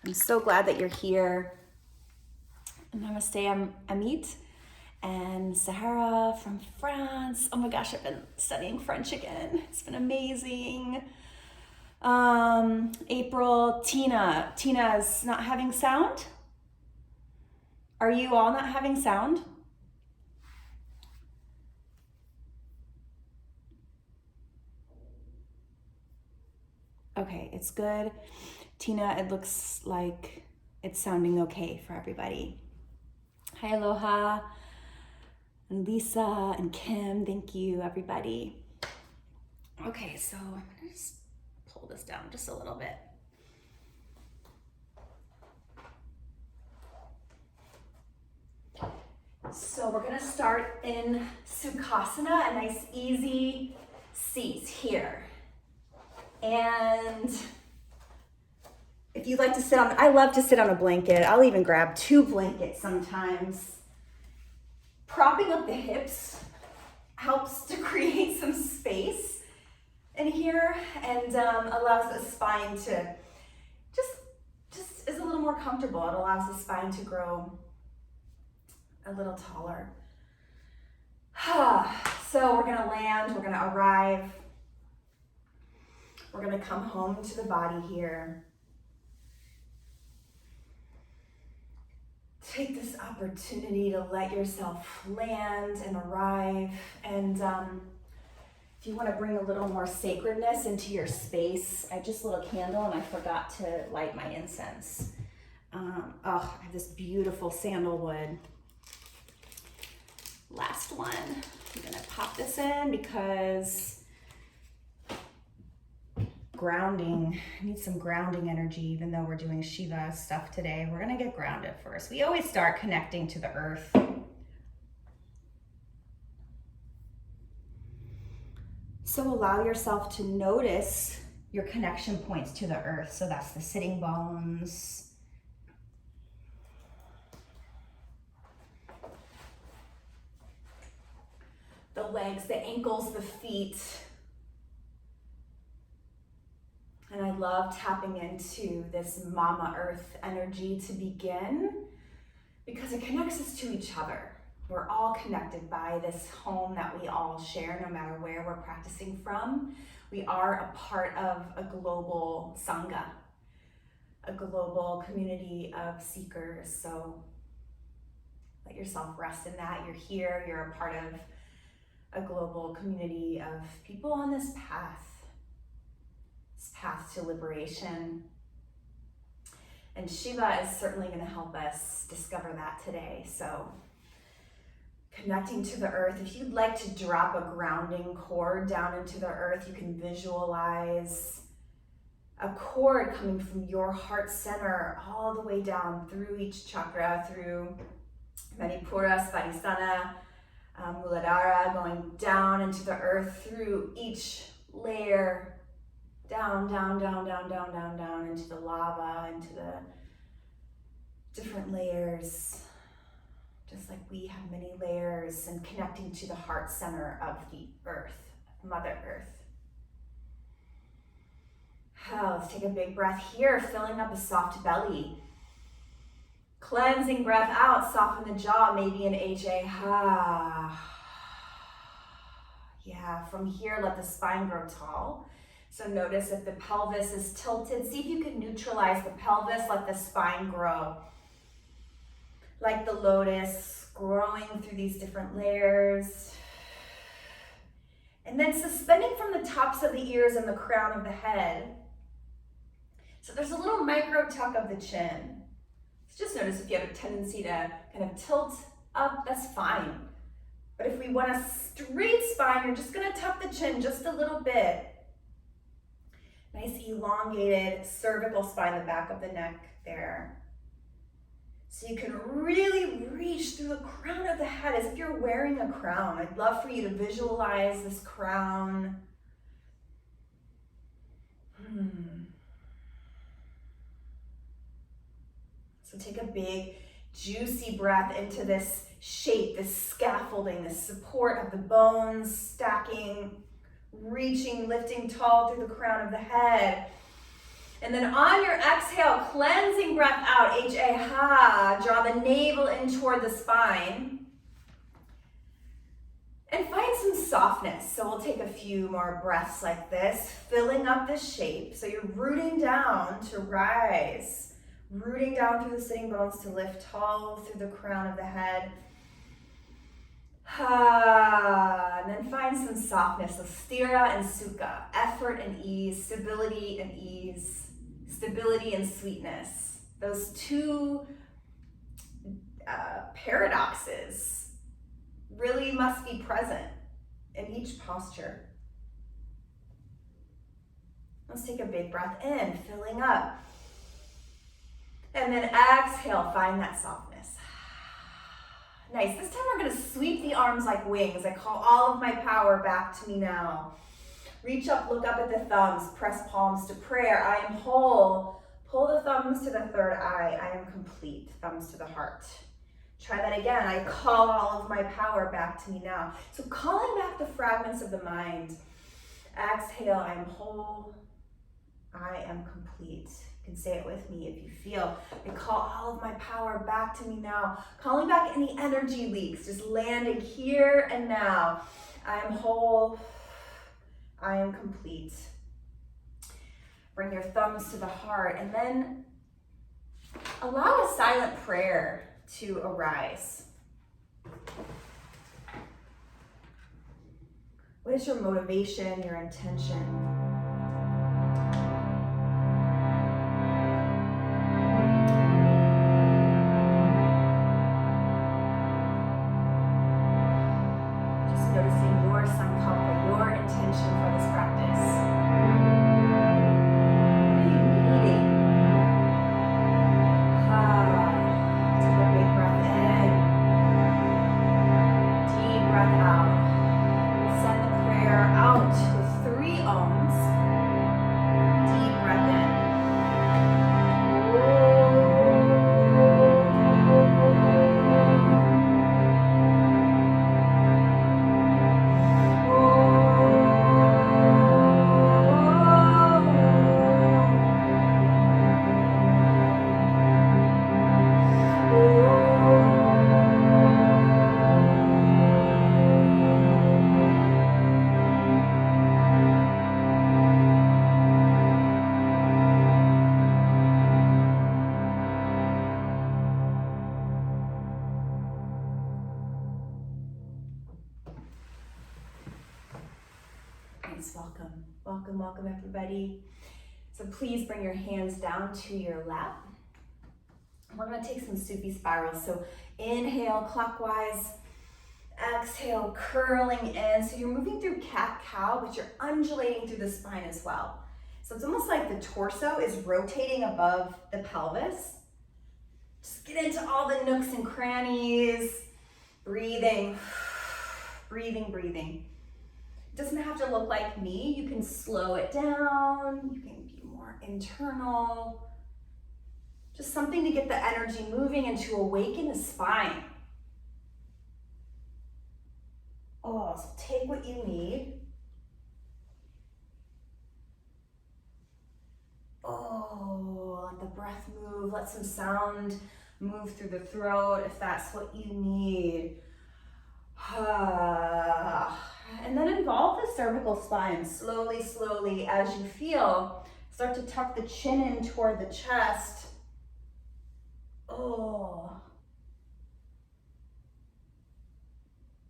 I'm so glad that you're here. Namaste, I'm Amit and Sahara from France. Oh my gosh, I've been studying French again. It's been amazing. April, Tina. Tina is not having sound? Are you all not having sound? Okay, it's good. Tina, it looks like it's sounding okay for everybody. Hi, Aloha, and Lisa, and Kim. Thank you, everybody. Okay, so I'm gonna just pull this down just a little bit. So we're gonna start in Sukhasana, a nice easy seat here. And if you'd like to sit on, I love to sit on a blanket. I'll even grab 2 blankets sometimes. Propping up the hips helps to create some space in here and allows the spine to just is a little more comfortable. It allows the spine to grow a little taller. So we're gonna land, we're gonna arrive. We're gonna come home to the body here. Take this opportunity to let yourself land and arrive. And if you want to bring a little more sacredness into your space, I just lit a candle and I forgot to light my incense. I have this beautiful sandalwood. Last one. I'm gonna pop this in because grounding, I need some grounding energy, even though we're doing Shiva stuff today. We're gonna get grounded first. We always start connecting to the earth. So allow yourself to notice your connection points to the earth. So that's the sitting bones. The legs, the ankles, the feet. And I love tapping into this Mama Earth energy to begin because it connects us to each other. We're all connected by this home that we all share, no matter where we're practicing from. We are a part of a global Sangha, a global community of seekers. So let yourself rest in that. You're here, you're a part of a global community of people on this path to liberation. And Shiva is certainly going to help us discover that today. So connecting to the earth. If you'd like to drop a grounding cord down into the earth, you can visualize a cord coming from your heart center all the way down through each chakra, through Manipura, Svadhisthana, Muladhara, going down into the earth through each layer, down, down, down, down, down, down, down into the lava, into the different layers, just like we have many layers, and connecting to the heart center of the earth, Mother Earth. Let's take a big breath here, filling up a soft belly. Cleansing breath out, soften the jaw, maybe an HA. Yeah, from here, let the spine grow tall. So notice if the pelvis is tilted, see if you can neutralize the pelvis, let the spine grow. Like the lotus, growing through these different layers. And then suspending from the tops of the ears and the crown of the head. So there's a little micro tuck of the chin. So just notice if you have a tendency to kind of tilt up, that's fine. But if we want a straight spine, you're just gonna tuck the chin just a little bit. Nice elongated cervical spine, the back of the neck there. So you can really reach through the crown of the head as if you're wearing a crown. I'd love for you to visualize this crown. So take a big, juicy breath into this shape, this scaffolding, this support of the bones, stacking, reaching, lifting tall through the crown of the head. And then on your exhale, cleansing breath out, H-A-Ha. Draw the navel in toward the spine. And find some softness. So we'll take a few more breaths like this, filling up the shape. So you're rooting down to rise. Rooting down through the sitting bones to lift tall through the crown of the head. And then find some softness. So sthira and sukha, effort and ease, stability and ease, stability and sweetness. Those two paradoxes really must be present in each posture. Let's take a big breath in, filling up. And then exhale, find that softness. Nice. This time we're going to sweep the arms like wings. I call all of my power back to me now. Reach up, look up at the thumbs, press palms to prayer. I am whole. Pull the thumbs to the third eye. I am complete. Thumbs to the heart. Try that again. I call all of my power back to me now. So calling back the fragments of the mind. Exhale, I am whole. I am complete. You can say it with me if you feel. I call all of my power back to me now. Calling back any energy leaks, just landing here and now. I am whole. I am complete. Bring your thumbs to the heart and then allow a silent prayer to arise. What is your motivation, your intention? Welcome everybody. So please bring your hands down to your lap. We're going to take some Sufi spirals. So inhale clockwise, exhale curling in. So you're moving through cat-cow, but you're undulating through the spine as well. So it's almost like the torso is rotating above the pelvis. Just get into all the nooks and crannies. Breathing, breathing, breathing. Doesn't have to look like me. You can slow it down. You can be more internal. Just something to get the energy moving and to awaken the spine. Oh, so take what you need. Oh, let the breath move. Let some sound move through the throat if that's what you need. And then involve the cervical spine slowly, slowly as you feel. Start to tuck the chin in toward the chest. Oh.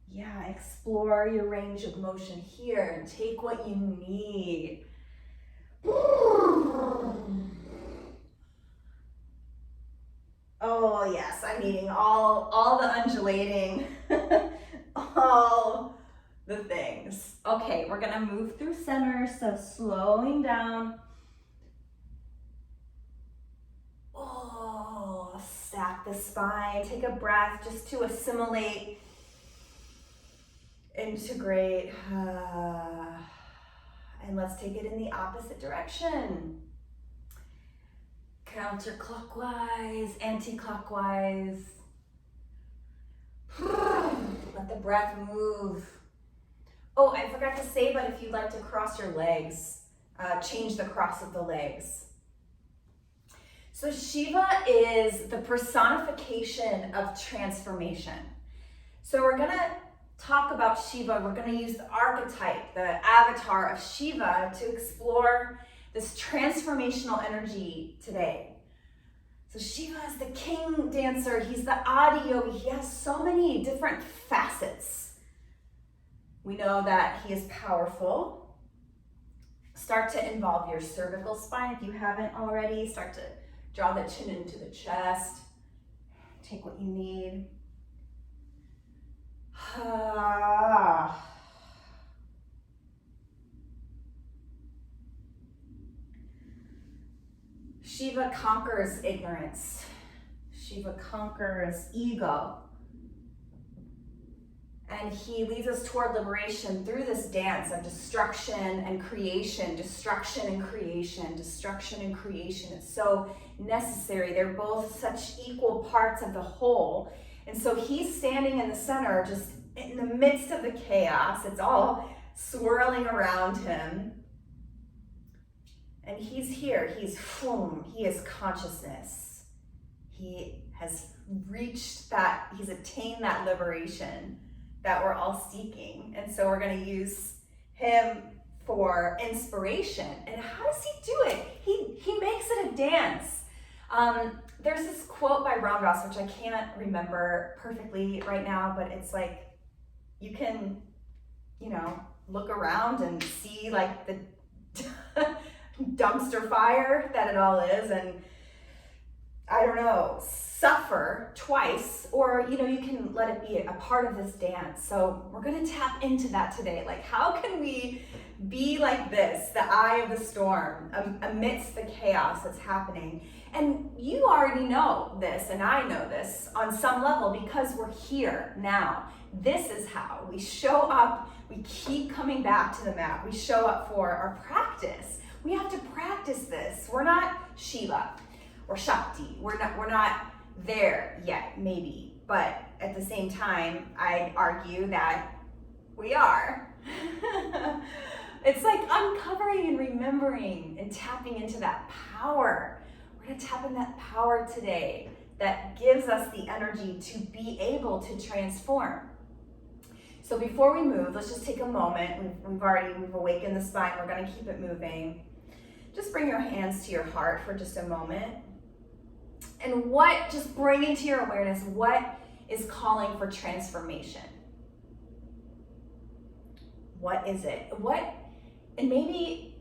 Yeah, explore your range of motion here and take what you need. Oh yes, I'm needing all the undulating, all the things. Okay, we're gonna move through center, so slowing down. Oh, stack the spine, take a breath just to assimilate, integrate, and let's take it in the opposite direction. Counterclockwise, anti-clockwise. Let the breath move. Oh, I forgot to say, but if you'd like to cross your legs, change the cross of the legs. So Shiva is the personification of transformation. So we're gonna talk about Shiva. We're gonna use the archetype, the avatar of Shiva to explore this transformational energy today. So Shiva is the king dancer. He's the Adi yogi. He has so many different facets. We know that he is powerful. Start to involve your cervical spine if you haven't already. Start to draw the chin into the chest. Take what you need. Shiva conquers ignorance. Shiva conquers ego. And he leads us toward liberation through this dance of destruction and creation, destruction and creation, destruction and creation. It's so necessary. They're both such equal parts of the whole. And so he's standing in the center, just in the midst of the chaos. It's all swirling around him. And he's here. He is consciousness. He has reached that, he's attained that liberation that we're all seeking. And so we're going to use him for inspiration. And how does he do it? He makes it a dance. There's this quote by Ram Dass, which I can't remember perfectly right now, but it's like, you can, look around and see like the dumpster fire that it all is, and I don't know, suffer twice, or you can let it be a part of this dance. So we're going to tap into that today. Like, how can we be like this, the eye of the storm, amidst the chaos that's happening? And you already know this, and I know this on some level, because we're here now. This is how we show up. We keep coming back to the mat. We show up for our practice. We have to practice this. We're not Shiva or Shakti. We're not there yet, maybe. But at the same time, I'd argue that we are. It's like uncovering and remembering and tapping into that power. We're going to tap in that power today that gives us the energy to be able to transform. So before we move, let's just take a moment. We've awakened the spine. We're going to keep it moving. Just bring your hands to your heart for just a moment. And just bring into your awareness, what is calling for transformation? What is it? And maybe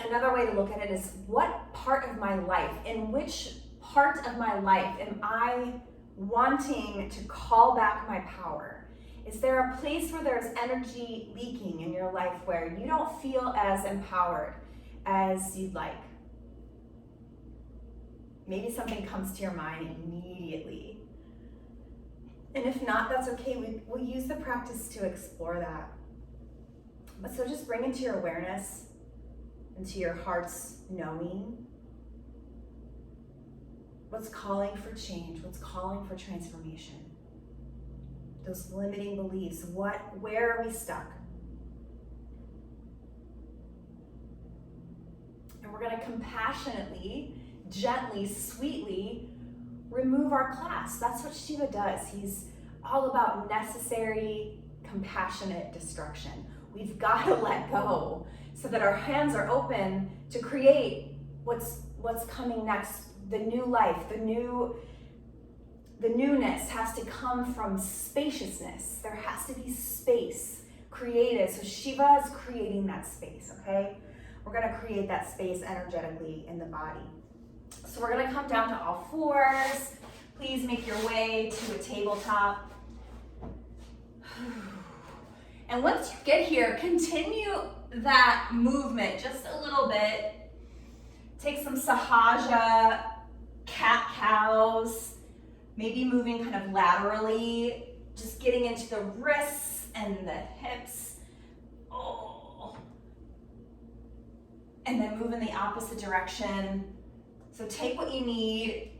another way to look at it is, what part of my life, in which part of my life am I wanting to call back my power? Is there a place where there's energy leaking in your life where you don't feel as empowered as you'd like? Maybe something comes to your mind immediately. And if not, that's okay. We'll use the practice to explore that. But so just bring into your awareness, into your heart's knowing, what's calling for change, what's calling for transformation. Those limiting beliefs, where are we stuck? And we're going to compassionately, gently, sweetly remove our class. That's what Shiva does. He's all about necessary, compassionate destruction. We've got to let go so that our hands are open to create what's coming next. The new life, the newness has to come from spaciousness. There has to be space created. So Shiva is creating that space, okay? We're going to create that space energetically in the body. So we're going to come down to all fours. Please make your way to a tabletop. And once you get here, continue that movement just a little bit. Take some sahaja, cat-cows, maybe moving kind of laterally, just getting into the wrists and the hips. Oh. And then move in the opposite direction. So take what you need.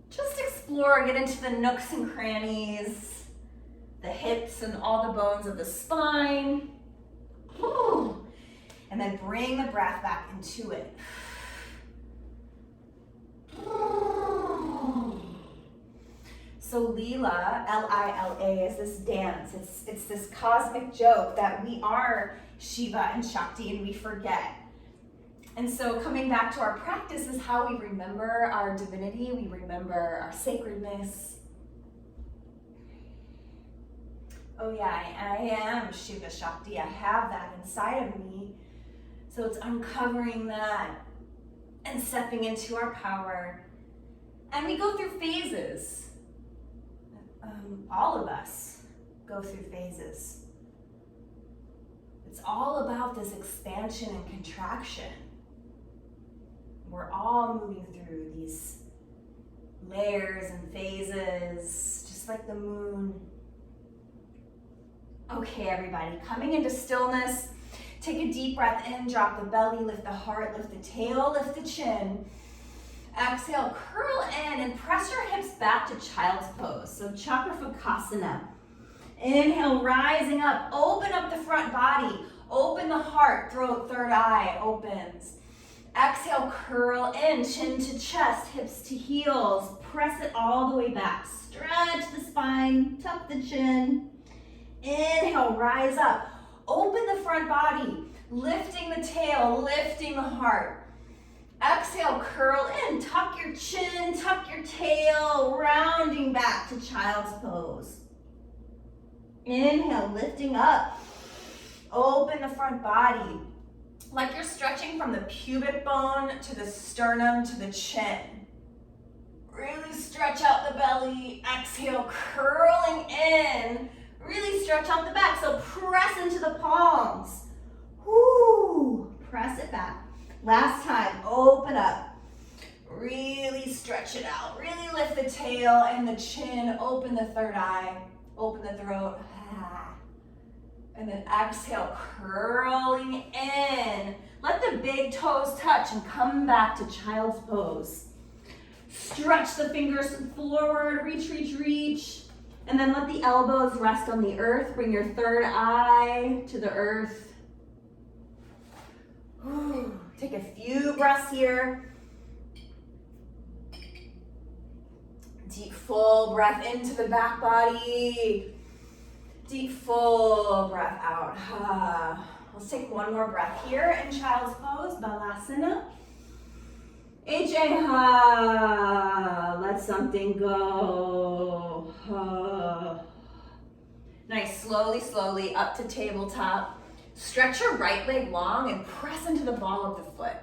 Just explore, get into the nooks and crannies, the hips and all the bones of the spine. Ooh. And then bring the breath back into it. So Lila, L-I-L-A, is this dance. It's this cosmic joke that we are Shiva and Shakti and we forget. And so coming back to our practice is how we remember our divinity, we remember our sacredness. Oh yeah, I am Shiva Shakti. I have that inside of me. So it's uncovering that and stepping into our power. And we go through phases. All of us go through phases. It's all about this expansion and contraction. We're all moving through these layers and phases, just like the moon. Okay, everybody, coming into stillness, take a deep breath in, drop the belly, lift the heart, lift the tail, lift the chin. Exhale, curl in and press your hips back to child's pose. So Chakrapakasana. Inhale, rising up, open up the front body, open the heart, throat, third eye opens. Exhale, curl in, chin to chest, hips to heels. Press it all the way back. Stretch the spine, tuck the chin. Inhale, rise up. Open the front body, lifting the tail, lifting the heart. Exhale, curl in, tuck your chin, tuck your tail, rounding back to child's pose. Inhale, lifting up. Open the front body, like you're stretching from the pubic bone to the sternum to the chin. Really stretch out the belly. Exhale, curling in. Really stretch out the back, so press into the palms. Woo! Press it back. Last time, open up. Really stretch it out. Really lift the tail and the chin. Open the third eye. Open the throat. And then exhale, curling in. Let the big toes touch and come back to child's pose. Stretch the fingers forward. Reach, reach, reach. And then let the elbows rest on the earth. Bring your third eye to the earth. Take a few breaths here. Deep, full breath into the back body. Deep, full breath out. Let's take one more breath here in child's pose, Balasana. Let something go. Nice, slowly, slowly up to tabletop. Stretch your right leg long and press into the ball of the foot.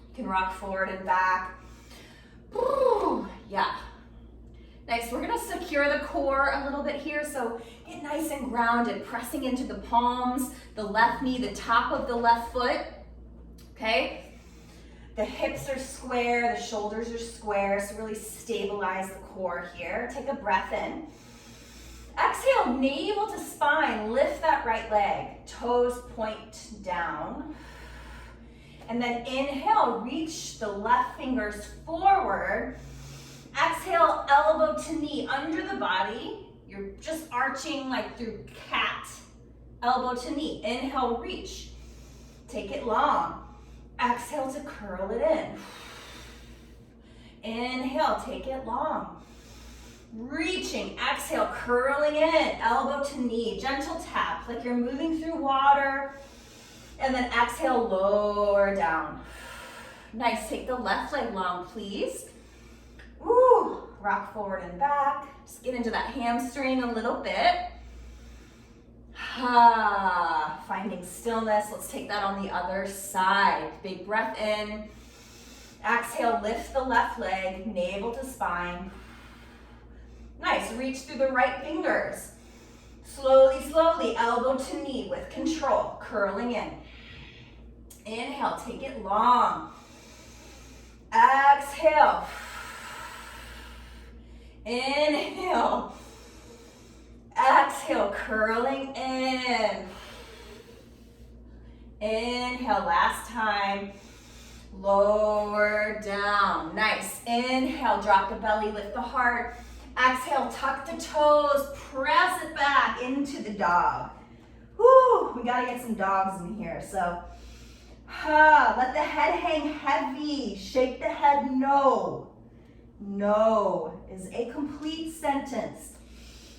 You can rock forward and back. Ooh, yeah. Nice, we're gonna secure the core a little bit here, so get nice and grounded, pressing into the palms, the left knee, the top of the left foot, okay? The hips are square, the shoulders are square, so really stabilize the core here. Take a breath in. Exhale, navel to spine, lift that right leg, toes point down. And then inhale, reach the left fingers forward. Exhale, elbow to knee under the body. You're just arching like through cat, elbow to knee. Inhale, reach. Take it long. Exhale to curl it in. Inhale, take it long. Reaching, exhale, curling in, elbow to knee, gentle tap, like you're moving through water. And then exhale, lower down. Nice, take the left leg long, please. Woo, rock forward and back. Just get into that hamstring a little bit. Finding stillness, let's take that on the other side. Big breath in. Exhale, lift the left leg, navel to spine. Nice, reach through the right fingers. Slowly, slowly, elbow to knee with control, curling in. Inhale, take it long. Exhale. Inhale. Exhale, curling in. Inhale, last time. Lower down. Nice. Inhale, drop the belly, lift the heart. Exhale, tuck the toes, press it back into the dog. Woo, we gotta get some dogs in here. So, let the head hang heavy. Shake the head no. No is a complete sentence.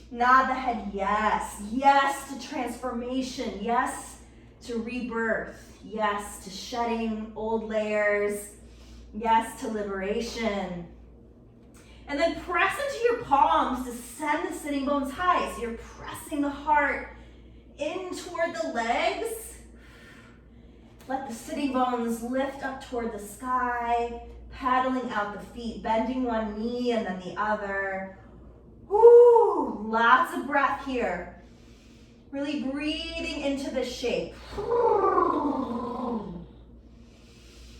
Nod the head, yes. Yes to transformation. Yes to rebirth. Yes to shedding old layers. Yes to liberation. And then press into your palms to send the sitting bones high. So you're pressing the heart in toward the legs. Let the sitting bones lift up toward the sky, paddling out the feet, bending one knee and then the other. Woo, lots of breath here. Really breathing into the shape.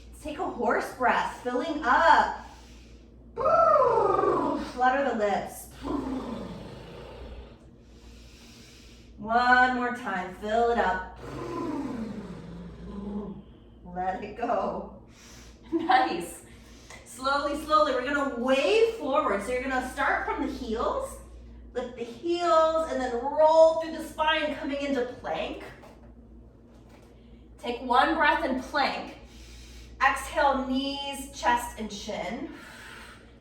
Let's take a horse breath, filling up. Flutter the lips. One more time, fill it up. Let it go. Nice. Slowly, slowly, we're gonna wave forward. So you're gonna start from the heels, lift the heels, and then roll through the spine, coming into plank. Take one breath in plank. Exhale, knees, chest, and chin.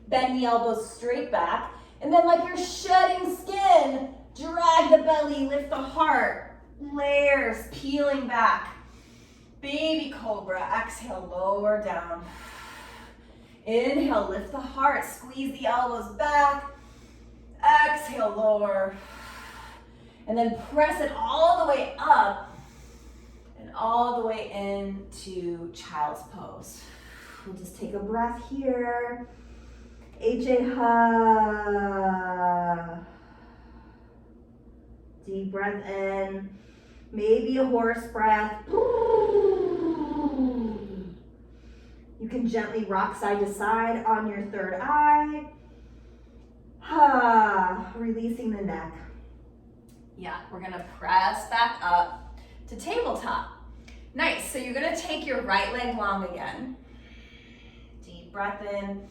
Bend the elbows straight back. And then like you're shedding skin, drag the belly, lift the heart. Layers peeling back. Baby cobra, exhale, lower down. Inhale, lift the heart, squeeze the elbows back. Exhale, lower. And then press it all the way up and all the way into child's pose. We'll just take a breath here. AJ, ha. Deep breath in. Maybe a horse breath. You can gently rock side to side on your third eye. Releasing the neck. Yeah, we're gonna press back up to tabletop. Nice, so you're gonna take your right leg long again. Deep breath in,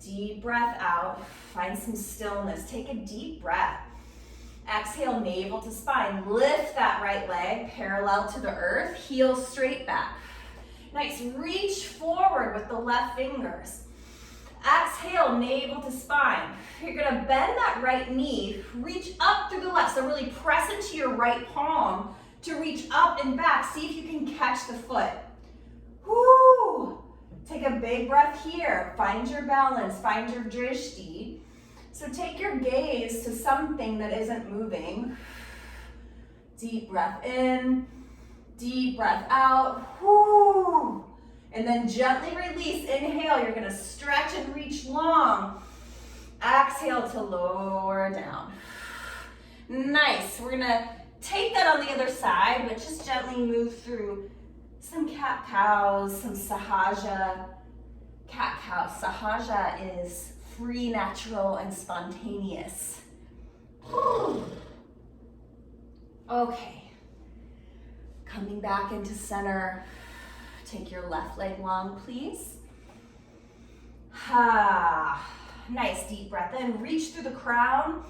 deep breath out. Find some stillness, take a deep breath. Exhale, navel to spine. Lift that right leg parallel to the earth, heels straight back. Nice, reach forward with the left fingers. Exhale, navel to spine. You're gonna bend that right knee, reach up through the left. So really press into your right palm to reach up and back. See if you can catch the foot. Woo! Take a big breath here. Find your balance, find your drishti. So take your gaze to something that isn't moving. Deep breath in, deep breath out. Woo! And then gently release. Inhale, you're gonna stretch and reach long. Exhale to lower down. Nice, we're gonna take that on the other side, but just gently move through some cat-cows, some sahaja. Cat-cow, sahaja is free, natural, and spontaneous. Okay, coming back into center. Take your left leg long, please. Nice, deep breath in. Reach through the crown.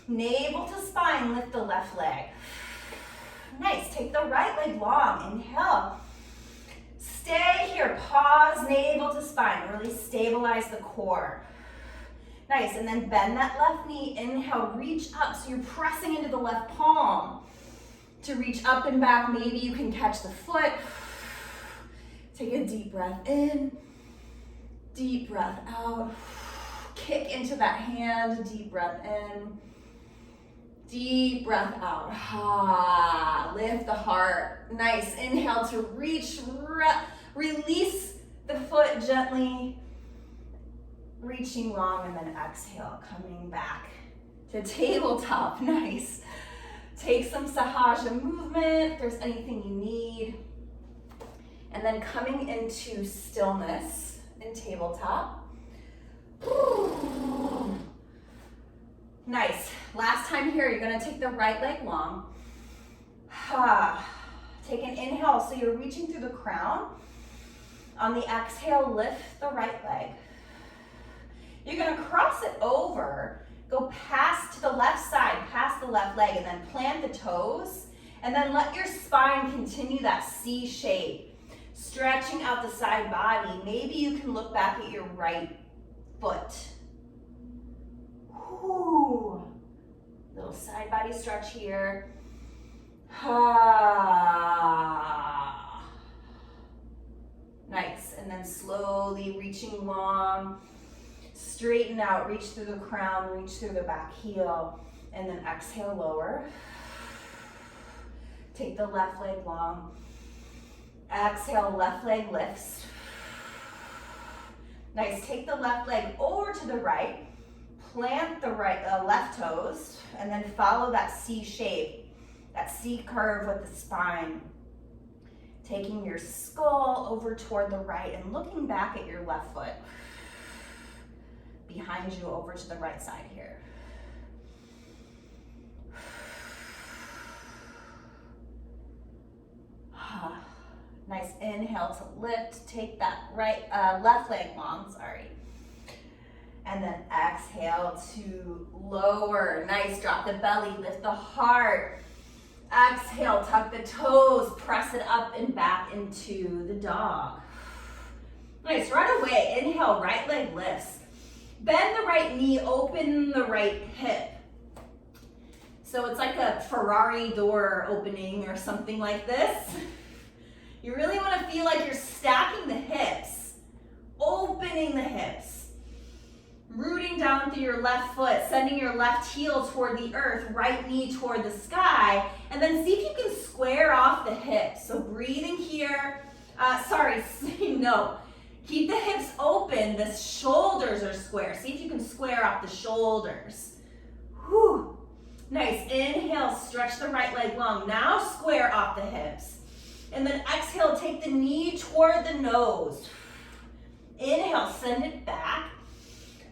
Navel to spine, lift the left leg. Nice, take the right leg long. Inhale. Stay here, pause, navel to spine. Really stabilize the core. Nice, and then bend that left knee. Inhale, reach up. So you're pressing into the left palm to reach up and back. Maybe you can catch the foot. Take a deep breath in, deep breath out. Kick into that hand, deep breath in, deep breath out. Lift the heart. Nice, inhale to reach, release the foot gently, reaching long, and then exhale, coming back to tabletop. Nice. Take some sahaja movement if there's anything you need. And then coming into stillness in tabletop. Nice. Last time here, you're gonna take the right leg long. Take an inhale, so you're reaching through the crown. On the exhale, lift the right leg. You're gonna cross it over, go past to the left side, past the left leg, and then plant the toes. And then let your spine continue that C shape. Stretching out the side body. Maybe you can look back at your right foot. Ooh. Little side body stretch here. Ha. Nice. And then slowly reaching long. Straighten out, reach through the crown, reach through the back heel. And then exhale, lower. Take the left leg long. Exhale, left leg lifts. Nice, take the left leg over to the right. Plant the left toes, and then follow that C shape, that C curve with the spine. Taking your skull over toward the right and looking back at your left foot. Behind you over to the right side here. Nice, inhale to lift, take that left leg long, and then exhale to lower. Nice, drop the belly, lift the heart. Exhale, tuck the toes, press it up and back into the dog. Nice, right away, inhale, right leg lifts. Bend the right knee, open the right hip. So it's like a Ferrari door opening or something like this. You really want to feel like you're stacking the hips, opening the hips, rooting down through your left foot, sending your left heel toward the earth, right knee toward the sky, and then see if you can square off the hips. So breathing here, no. Keep the hips open, the shoulders are square. See if you can square off the shoulders. Whew. Nice, inhale, stretch the right leg long. Now square off the hips. And then exhale, take the knee toward the nose. Inhale, send it back.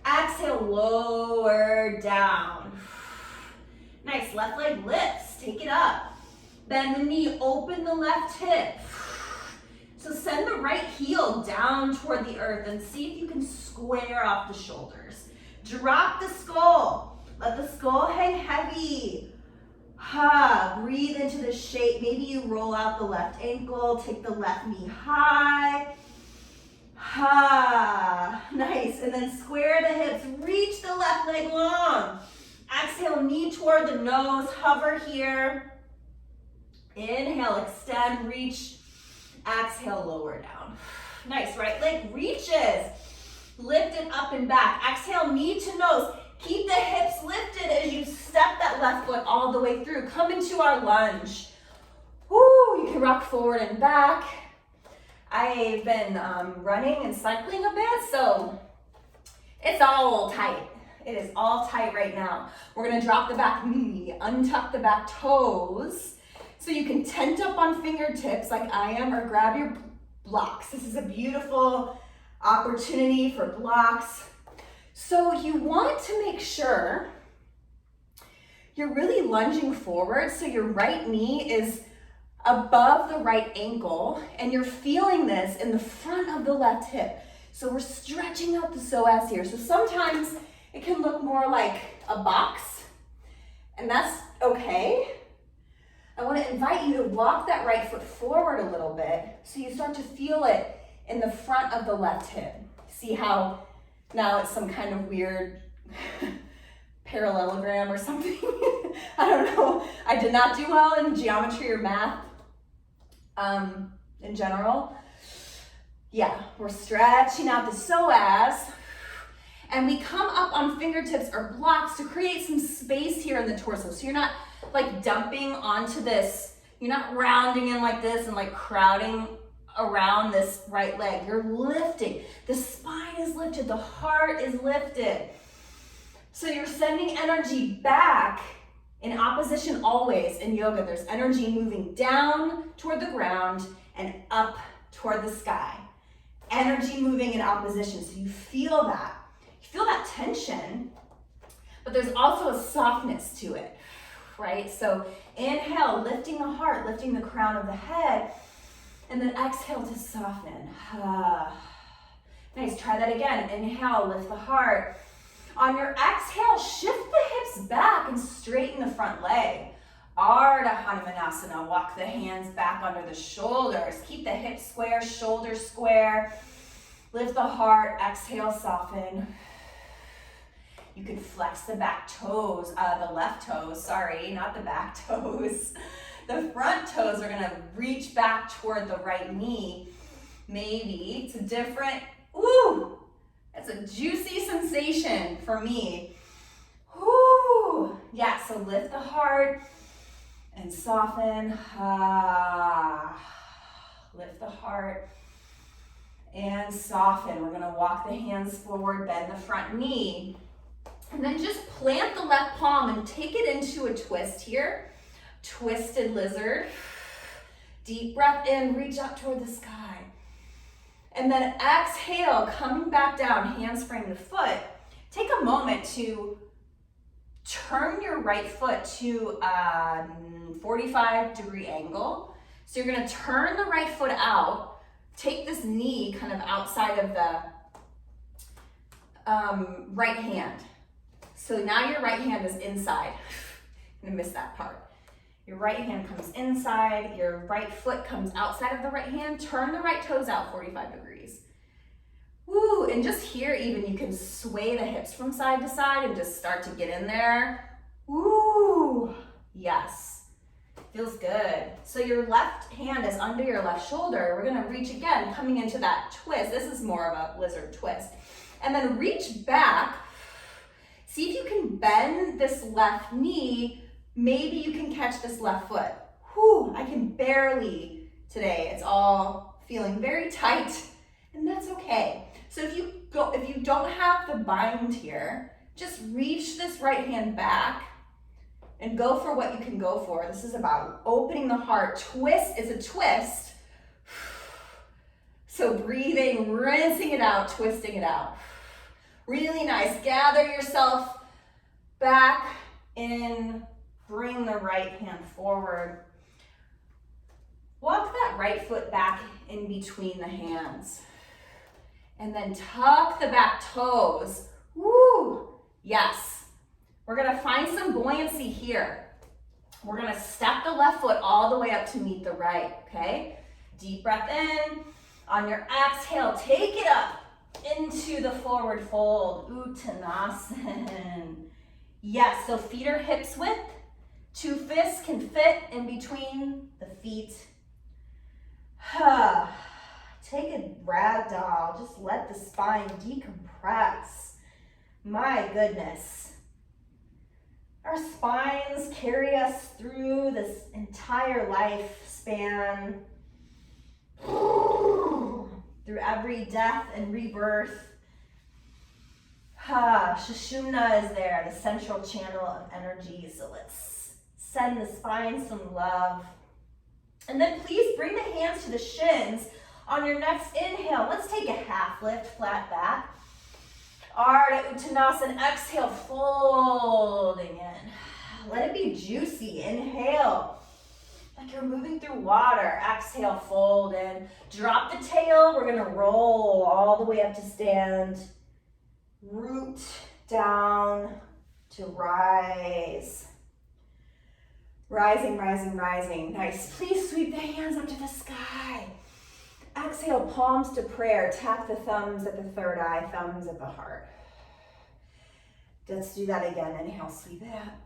Exhale, lower down. Nice, left leg lifts, take it up. Bend the knee, open the left hip. So send the right heel down toward the earth and see if you can square off the shoulders. Drop the skull, let the skull hang heavy. Breathe into the shape. Maybe you roll out the left ankle, take the left knee high. Nice, and then square the hips, reach the left leg long. Exhale, knee toward the nose, hover here. Inhale, extend, reach. Exhale, lower down. Nice, right leg reaches. Lift it up and back. Exhale, knee to nose. Keep the hips lifted as you step that left foot all the way through. Come into our lunge. Woo, you can rock forward and back. I've been running and cycling a bit, so it's all tight. It is all tight right now. We're gonna drop the back knee, untuck the back toes, so you can tent up on fingertips like I am, or grab your blocks. This is a beautiful opportunity for blocks. So you want to make sure you're really lunging forward, so your right knee is above the right ankle, and you're feeling this in the front of the left hip. So we're stretching out the psoas here. So sometimes it can look more like a box, and that's okay. I want to invite you to walk that right foot forward a little bit so you start to feel it in the front of the left hip. See how now it's some kind of weird parallelogram or something. I don't know. I did not do well in geometry or math in general. Yeah, we're stretching out the psoas, and we come up on fingertips or blocks to create some space here in the torso. So you're not like dumping onto this, you're not rounding in like this and like crowding around this right leg. You're lifting. The spine is lifted, the heart is lifted. So you're sending energy back in opposition always in yoga. There's energy moving down toward the ground and up toward the sky. Energy moving in opposition. So you feel that. You feel that tension, but there's also a softness to it, right? So inhale, lifting the heart, lifting the crown of the head, and then exhale to soften. Nice, try that again. Inhale, lift the heart. On your exhale, shift the hips back and straighten the front leg. Ardha Hanumanasana, walk the hands back under the shoulders. Keep the hips square, shoulders square. Lift the heart, exhale, soften. You could flex the back toes, the left toes, sorry, not the back toes. The front toes are gonna reach back toward the right knee. Maybe it's a different, woo! It's a juicy sensation for me. Woo! Yeah, so lift the heart and soften. Lift the heart and soften. We're gonna walk the hands forward, bend the front knee, and then just plant the left palm and take it into a twist here. Twisted lizard. Deep breath in, reach up toward the sky. And then exhale, coming back down, hands frame the foot. Take a moment to turn your right foot to a 45-degree angle. So you're gonna turn the right foot out, take this knee kind of outside of the right hand. So now your right hand is inside. I'm gonna miss that part. Your right hand comes inside, your right foot comes outside of the right hand. Turn the right toes out 45 degrees. Woo, and just here even you can sway the hips from side to side and just start to get in there. Woo, yes, feels good. So your left hand is under your left shoulder. We're gonna reach again, coming into that twist. This is more of a lizard twist. And then reach back. See if you can bend this left knee. Maybe you can catch this left foot. Whew, I can barely today. It's all feeling very tight, and that's okay. So if you don't have the bind here, just reach this right hand back and go for what you can go for. This is about opening the heart. Twist is a twist. So breathing, rinsing it out, twisting it out. Really nice. Gather yourself back in. Bring the right hand forward. Walk that right foot back in between the hands. And then tuck the back toes. Woo! Yes. We're gonna find some buoyancy here. We're gonna step the left foot all the way up to meet the right, okay? Deep breath in. On your exhale, take it up into the forward fold. Uttanasana. Yes, so feet are hips width. 2 fists can fit in between the feet. Take a ragdoll. Just let the spine decompress. My goodness. Our spines carry us through this entire lifespan. Through every death and rebirth. Sushumna is there, the central channel of energy. So let's send the spine some love. And then please bring the hands to the shins. On your next inhale, let's take a half lift, flat back. Ardha Uttanasana, exhale, folding in. Let it be juicy. Inhale, like you're moving through water. Exhale, fold in. Drop the tail. We're gonna roll all the way up to stand. Root down to rise. Rising, rising, rising. Nice. Please sweep the hands up to the sky. Exhale, palms to prayer. Tap the thumbs at the third eye, thumbs at the heart. Let's do that again. Inhale, sweep it up.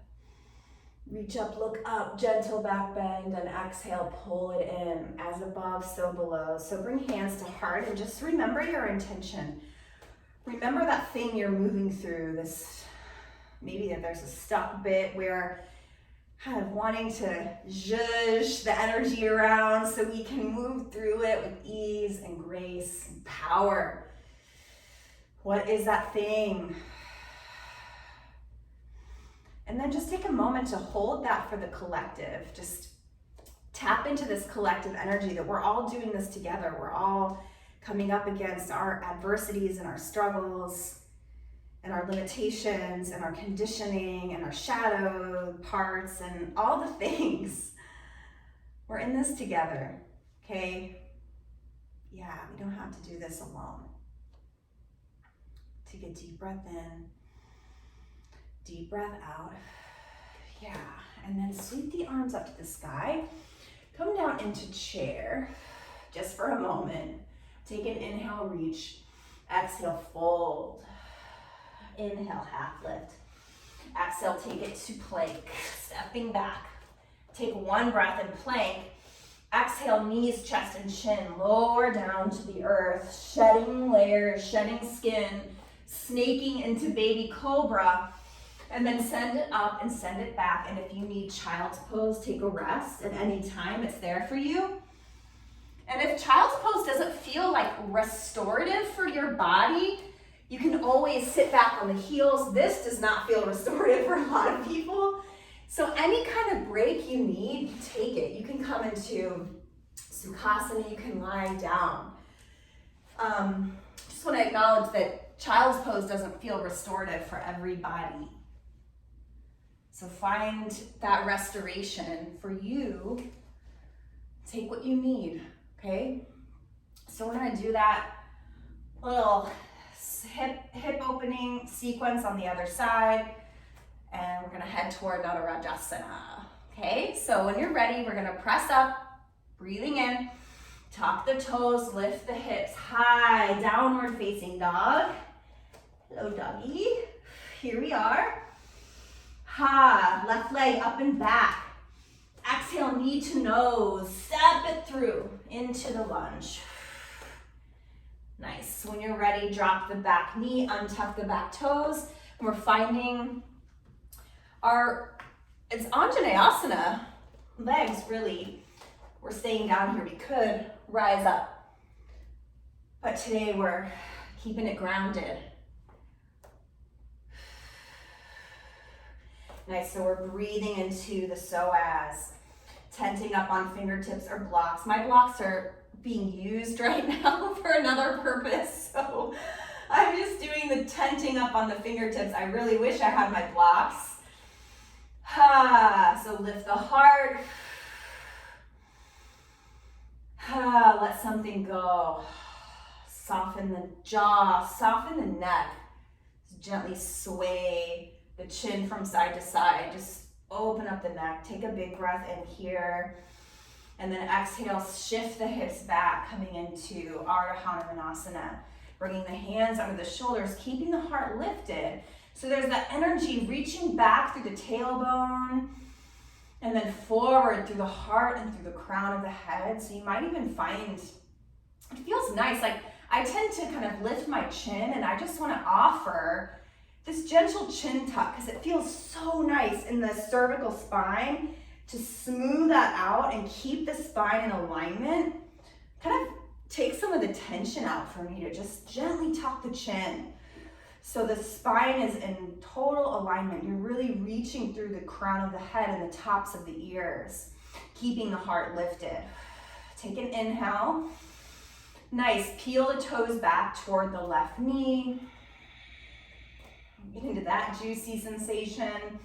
Reach up, look up, gentle back bend, and exhale, pull it in. As above, so below. So bring hands to heart and just remember your intention. Remember that thing you're moving through, this, maybe that there's a stuck bit where kind of wanting to zhuzh the energy around so we can move through it with ease and grace and power. What is that thing? And then just take a moment to hold that for the collective. Just tap into this collective energy that we're all doing this together. We're all coming up against our adversities and our struggles and our limitations and our conditioning and our shadow parts and all the things. We're in this together, okay? Yeah, we don't have to do this alone. Take a deep breath in, deep breath out. Yeah, and then sweep the arms up to the sky. Come down into chair, just for a moment. Take an inhale, reach. Exhale, fold. Inhale, half lift. Exhale, take it to plank, stepping back. Take one breath in plank. Exhale, knees, chest, and chin, lower down to the earth, shedding layers, shedding skin, snaking into baby cobra, and then send it up and send it back. And if you need child's pose, take a rest at any time, it's there for you. And if child's pose doesn't feel like restorative for your body, you can always sit back on the heels. This does not feel restorative for a lot of people. So any kind of break you need, take it. You can come into Sukhasana, you can lie down. Just want to acknowledge that child's pose doesn't feel restorative for everybody. So find that restoration for you. Take what you need, okay? So we're gonna do that little hip opening sequence on the other side, and we're gonna head toward Nadarajasana, okay? So when you're ready, we're gonna press up, breathing in, tuck the toes, lift the hips high, downward facing dog. Hello, doggy. Here we are. Ha, left leg up and back. Exhale, knee to nose, step it through into the lunge. Nice. So when you're ready, drop the back knee, untuck the back toes. And we're finding it's Anjaneyasana, legs really. We're staying down here. We could rise up, but today we're keeping it grounded. Nice, so we're breathing into the psoas, tenting up on fingertips or blocks. My blocks are being used right now for another purpose, so I'm just doing the tenting up on the fingertips. I really wish I had my blocks. So lift the heart. Let something go. Soften the jaw, soften the neck. Just gently sway the chin from side to side. Just open up the neck. Take a big breath in here. And then exhale, shift the hips back, coming into Ardha Hanumanasana. Bringing the hands under the shoulders, keeping the heart lifted. So there's that energy reaching back through the tailbone, and then forward through the heart and through the crown of the head. So you might even find, it feels nice. Like I tend to kind of lift my chin, and I just want to offer this gentle chin tuck because it feels so nice in the cervical spine to smooth that out and keep the spine in alignment. Kind of take some of the tension out for me to just gently tuck the chin. So the spine is in total alignment. You're really reaching through the crown of the head and the tops of the ears, keeping the heart lifted. Take an inhale. Nice, peel the toes back toward the left knee. Get into that juicy sensation.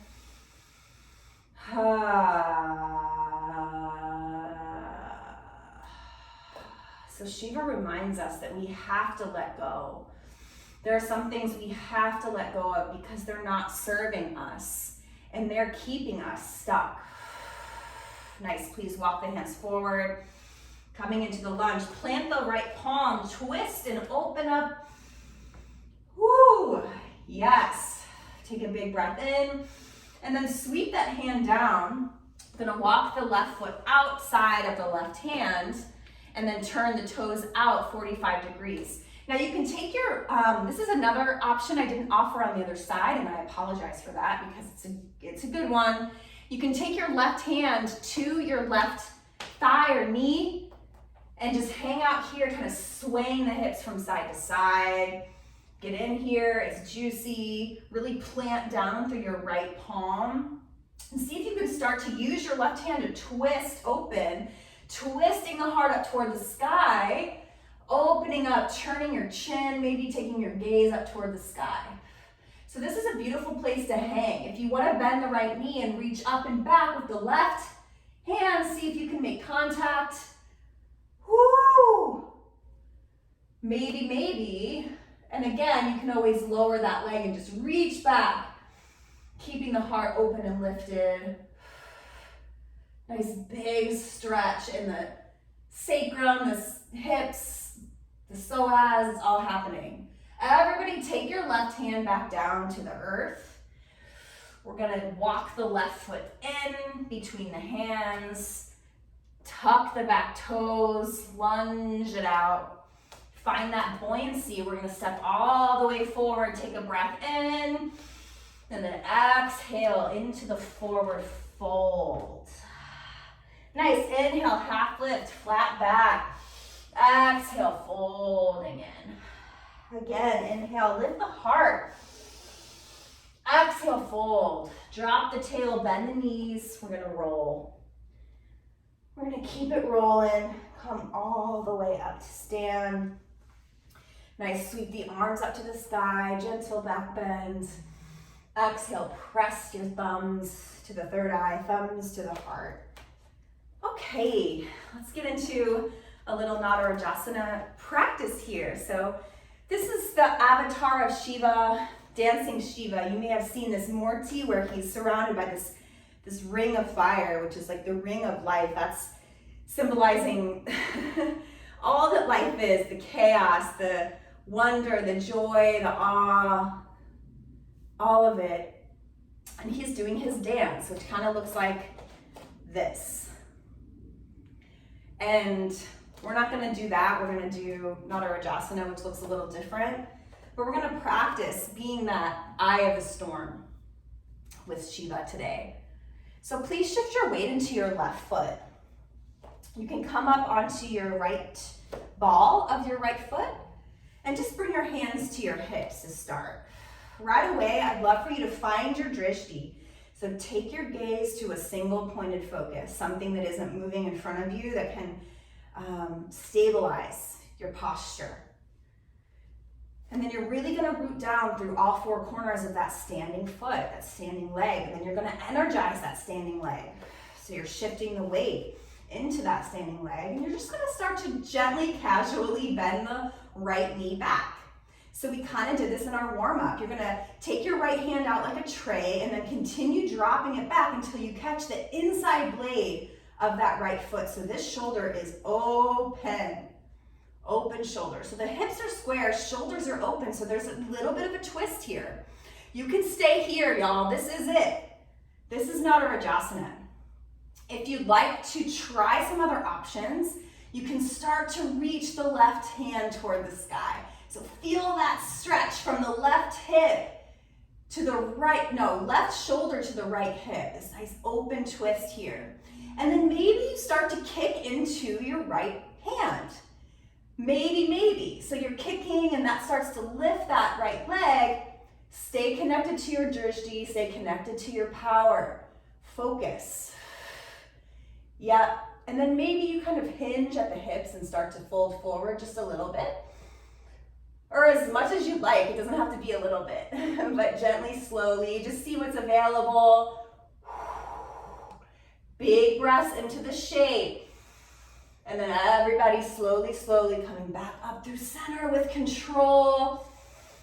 So Shiva reminds us that we have to let go. There are some things we have to let go of because they're not serving us and they're keeping us stuck. Nice, please walk the hands forward. Coming into the lunge, plant the right palm, twist and open up. Woo, yes. Take a big breath in and then sweep that hand down. Gonna walk the left foot outside of the left hand and then turn the toes out 45 degrees. Now you can take your, this is another option I didn't offer on the other side, and I apologize for that because it's a good one. You can take your left hand to your left thigh or knee and just hang out here, kind of swaying the hips from side to side. Get in here, it's juicy. Really plant down through your right palm. And see if you can start to use your left hand to twist open, twisting the heart up toward the sky, opening up, turning your chin, maybe taking your gaze up toward the sky. So this is a beautiful place to hang. If you want to bend the right knee and reach up and back with the left hand, see if you can make contact. Woo! Maybe. And again, you can always lower that leg and just reach back, keeping the heart open and lifted. Nice big stretch in the sacrum, the hips, the psoas, it's all happening. Everybody take your left hand back down to the earth. We're gonna walk the left foot in between the hands, tuck the back toes, lunge it out. Find that buoyancy. We're gonna step all the way forward, take a breath in, and then exhale into the forward fold. Nice, inhale, half lift, flat back. Exhale, folding in. Again, inhale, lift the heart. Exhale, fold. Drop the tail, bend the knees. We're gonna roll. We're gonna keep it rolling. Come all the way up to stand. Nice, sweep the arms up to the sky, gentle back bend. Exhale, press your thumbs to the third eye, thumbs to the heart. Okay, let's get into a little Nadarajasana practice here. So this is the avatar of Shiva, dancing Shiva. You may have seen this Murti where he's surrounded by this ring of fire, which is like the ring of life. That's symbolizing all that life is, the chaos, the wonder, the joy, the awe, all of it. And he's doing his dance, which kind of looks like this. And we're not going to do that. We're going to do Nadarajasana, which looks a little different. But we're going to practice being that eye of the storm with Shiva today. So please shift your weight into your left foot. You can come up onto your right ball of your right foot and just bring your hands to your hips to start. Right away, I'd love for you to find your drishti. So take your gaze to a single pointed focus, something that isn't moving in front of you that can stabilize your posture. And then you're really gonna root down through all four corners of that standing foot, that standing leg, and then you're gonna energize that standing leg. So you're shifting the weight into that standing leg, and you're just gonna start to gently, casually bend the right knee back. So we kind of did this in our warm-up. You're gonna take your right hand out like a tray and then continue dropping it back until you catch the inside blade of that right foot. So this shoulder is open shoulder. So the hips are square, shoulders are open, so there's a little bit of a twist here. You can stay here, y'all. This is it. This is Nadarajasana. If you'd like to try some other options, you can start to reach the left hand toward the sky. So feel that stretch from the left hip to the right, left shoulder to the right hip. This nice open twist here. And then maybe you start to kick into your right hand. Maybe. So you're kicking and that starts to lift that right leg. Stay connected to your drishti, stay connected to your power. Focus. Yep. And then maybe you kind of hinge at the hips and start to fold forward just a little bit. Or as much as you'd like. It doesn't have to be a little bit, but gently, slowly, just see what's available. Big breaths into the shape. And then everybody slowly coming back up through center with control.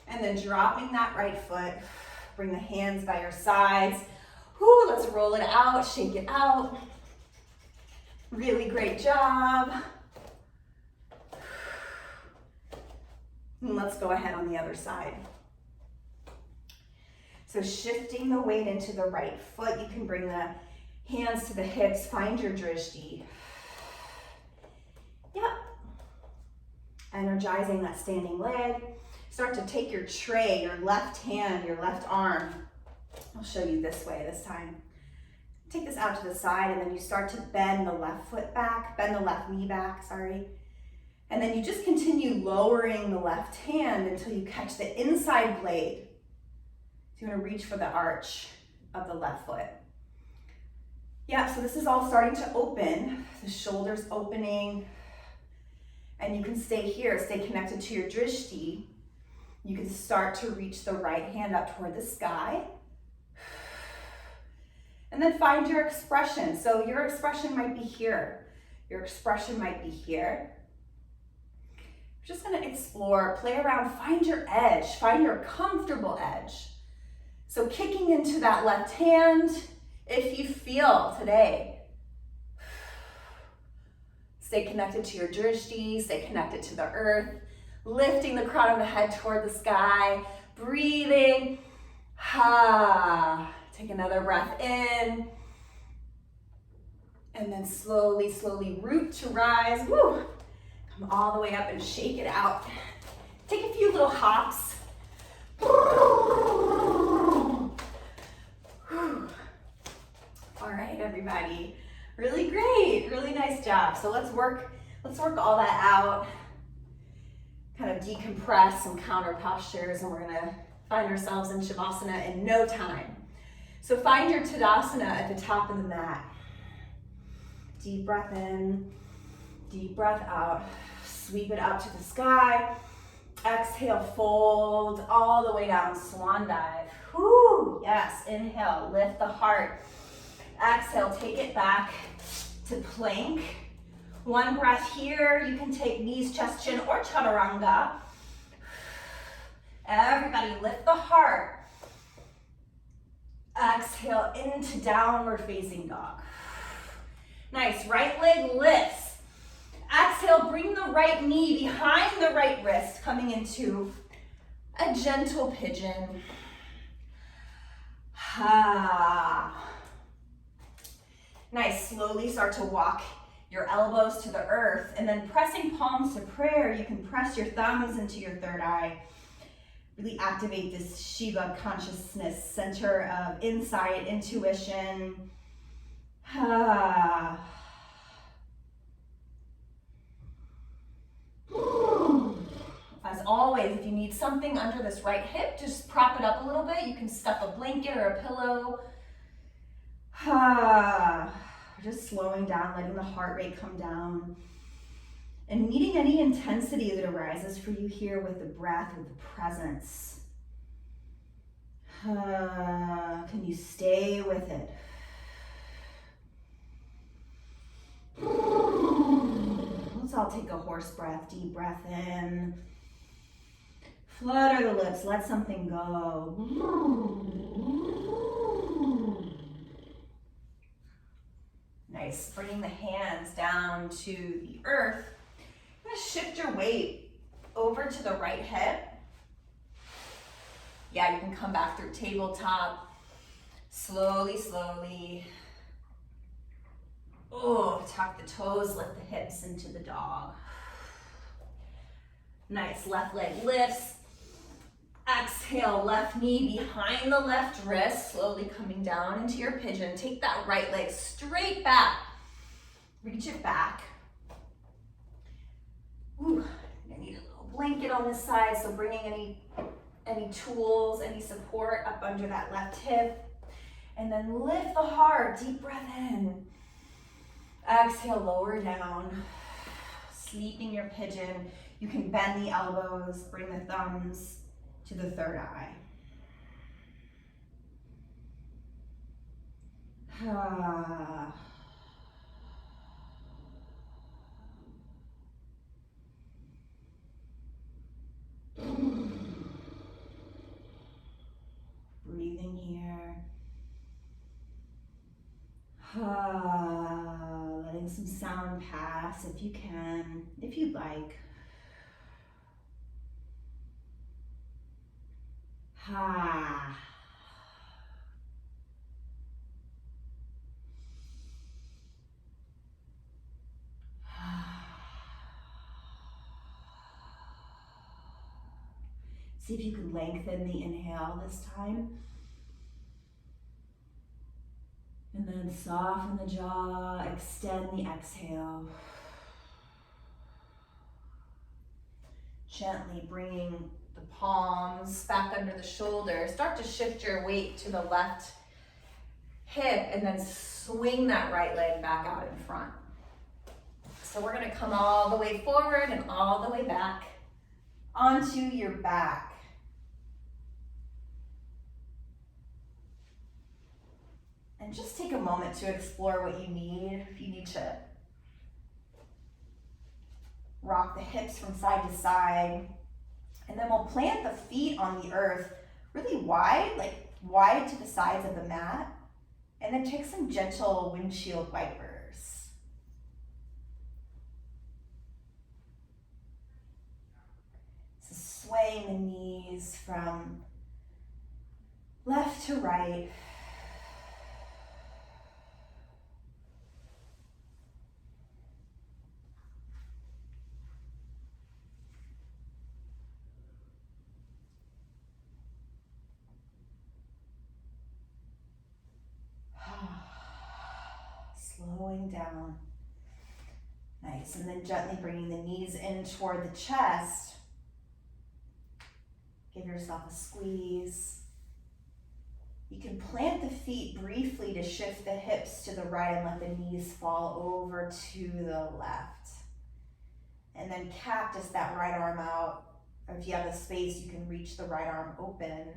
And then dropping that right foot. Bring the hands by your sides. Whew, let's roll it out, shake it out. Really great job. And let's go ahead on the other side. So shifting the weight into the right foot, you can bring the hands to the hips, find your drishti. Yep. Energizing that standing leg. Start to take your tray, your left hand, your left arm. I'll show you this way this time. Take this out to the side and then you start to bend the left foot back, bend the left knee back, sorry. And then you just continue lowering the left hand until you catch the inside blade. So you want to reach for the arch of the left foot. Yeah, so this is all starting to open. The shoulders opening. And you can stay here, stay connected to your drishti. You can start to reach the right hand up toward the sky. And then find your expression. So your expression might be here. Your expression might be here. We're just gonna explore, play around, find your edge, find your comfortable edge. So kicking into that left hand, if you feel today. Stay connected to your drishti, stay connected to the earth. Lifting the crown of the head toward the sky. Breathing. Ha. Take another breath in. And then slowly, slowly root to rise. Woo. Come all the way up and shake it out. Take a few little hops. All right, everybody. Really great, really nice job. So let's work all that out. Kind of decompress some counter postures, and we're gonna find ourselves in Shavasana in no time. So find your Tadasana at the top of the mat. Deep breath in, deep breath out. Sweep it up to the sky. Exhale, fold all the way down, swan dive. Whoo, yes, inhale, lift the heart. Exhale, take it back to plank. One breath here. You can take knees, chest, chin, or chaturanga. Everybody lift the heart. Exhale into downward facing dog. Nice, right leg lifts. Exhale, bring the right knee behind the right wrist, coming into a gentle pigeon. Ha. Nice, slowly start to walk your elbows to the earth, and then pressing palms to prayer, you can press your thumbs into your third eye. Really activate this Shiva consciousness, center of insight, intuition. Ah. As always, if you need something under this right hip, just prop it up a little bit. You can stuff a blanket or a pillow. Ah. Just slowing down, letting the heart rate come down. And meeting any intensity that arises for you here with the breath, with the presence. Can you stay with it? Let's all take a horse breath, deep breath in. Flutter the lips, let something go. Nice, bringing the hands down to the earth. You're gonna shift your weight over to the right hip. Yeah, you can come back through tabletop. Slowly, slowly. Oh, tuck the toes, lift the hips into the dog. Nice, left leg lifts. Exhale, left knee behind the left wrist, slowly coming down into your pigeon. Take that right leg straight back. Reach it back. Ooh, I need a little blanket on this side, so bringing any tools, any support up under that left hip. And then lift the heart, deep breath in. Exhale, lower down. Sleeping your pigeon. You can bend the elbows, bring the thumbs to the third eye. Breathing here. Letting some sound pass if you can, if you'd like. Ha. See if you can lengthen the inhale this time. And then soften the jaw, extend the exhale. Gently bringing the palms back under the shoulders. Start to shift your weight to the left hip and then swing that right leg back out in front. So we're gonna come all the way forward and all the way back onto your back. And just take a moment to explore what you need. If you need to rock the hips from side to side. And then we'll plant the feet on the earth really wide, like wide to the sides of the mat. And then take some gentle windshield wipers. swaying the knees from left to right. Slowing down. Nice, and then gently bringing the knees in toward the chest. Give yourself a squeeze. You can plant the feet briefly to shift the hips to the right and let the knees fall over to the left. And then cactus that right arm out. Or if you have the space, you can reach the right arm open.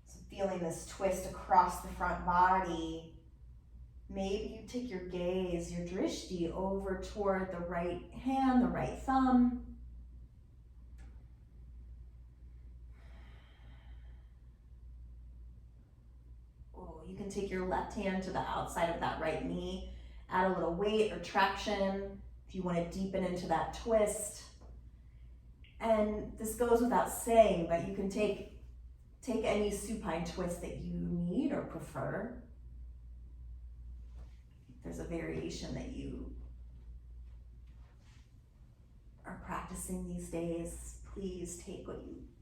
So feeling this twist across the front body. Maybe you take your gaze, your drishti, over toward the right hand, the right thumb. Oh, you can take your left hand to the outside of that right knee, add a little weight or traction if you want to deepen into that twist. And this goes without saying, but you can take any supine twist that you need or prefer. There's a variation that you are practicing these days. Please take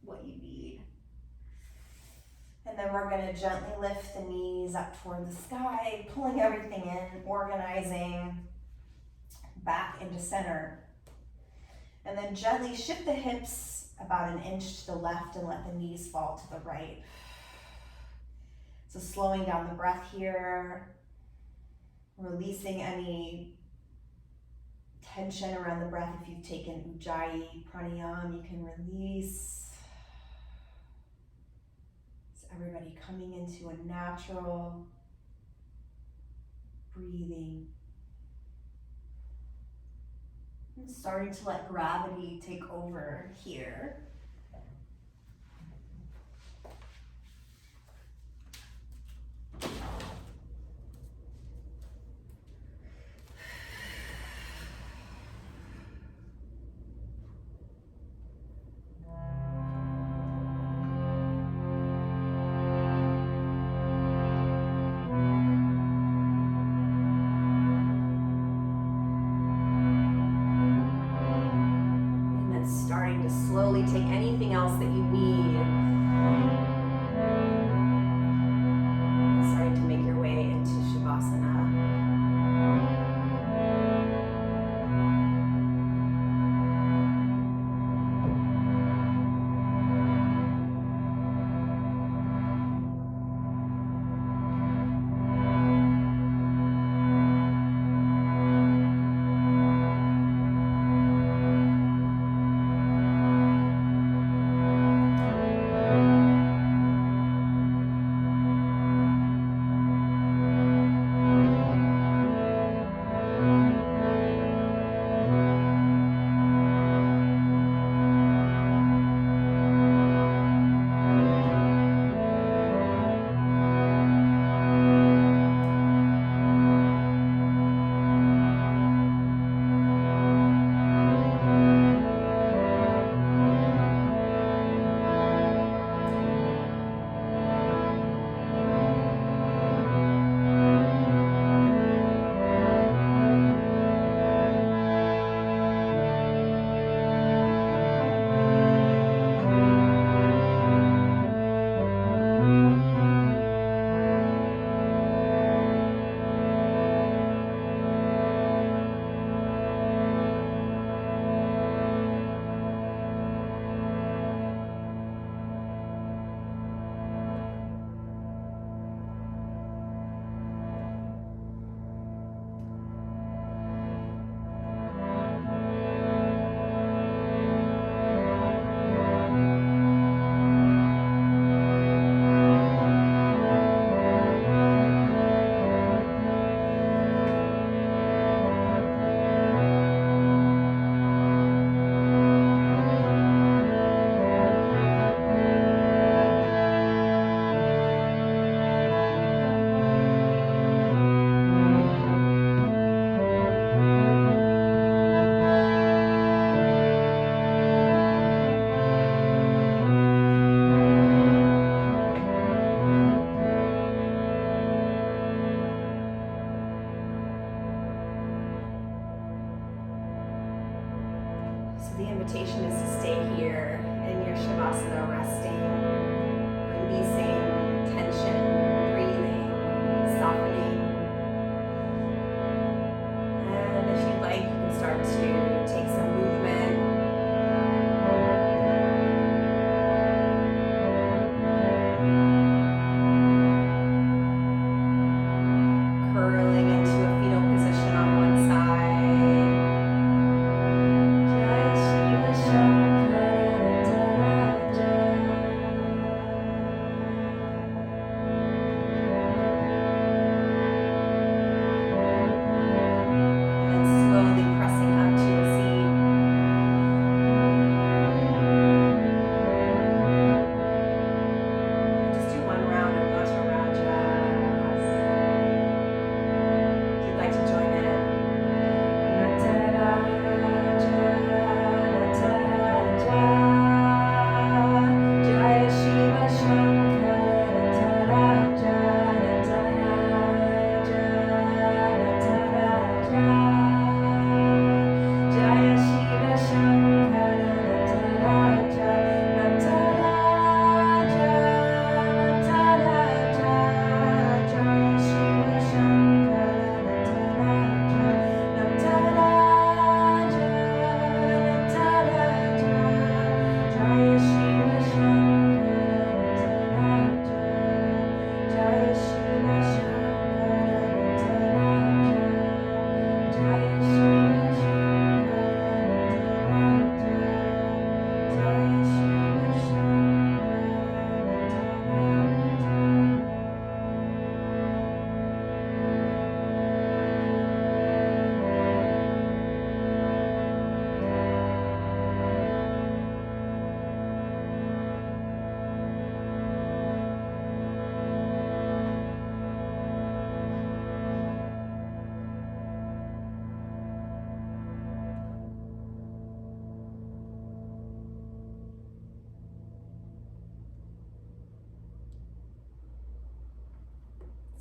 what you need. And then we're going to gently lift the knees up toward the sky, pulling everything in, organizing back into center. And then gently shift the hips about an inch to the left and let the knees fall to the right. So slowing down the breath here. Releasing any tension around the breath. If you've taken Ujjayi pranayama, you can release. So everybody coming into a natural breathing. And starting to let gravity take over here. Starting to slowly take anything else that you need. And starting to make your way into Shavasana.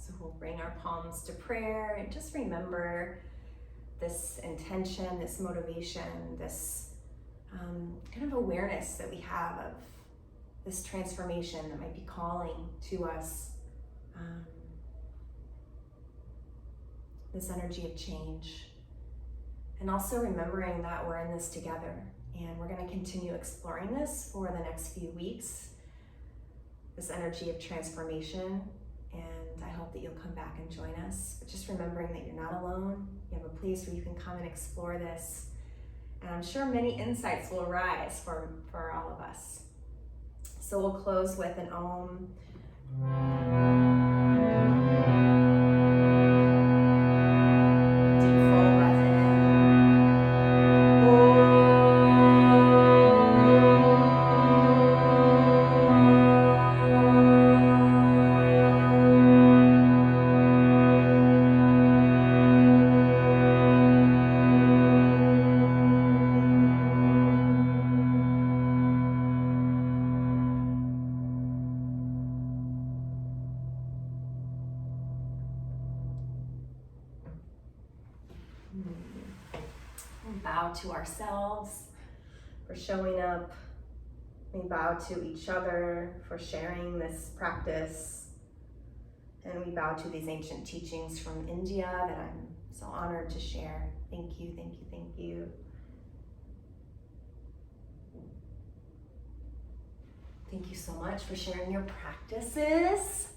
So we'll bring our palms to prayer and just remember this intention, this motivation, this kind of awareness that we have of this transformation that might be calling to us, this energy of change. And also remembering that we're in this together, and we're going to continue exploring this for the next few weeks, this energy of transformation. And I hope that you'll come back and join us. But just remembering that you're not alone. You have a place where you can come and explore this. And I'm sure many insights will arise for all of us. So we'll close with an Om. Deep full breath in. Bow to ourselves for showing up. We bow to each other for sharing this practice. And we bow to these ancient teachings from India that I'm so honored to share. Thank you, thank you, thank you. Thank you so much for sharing your practices.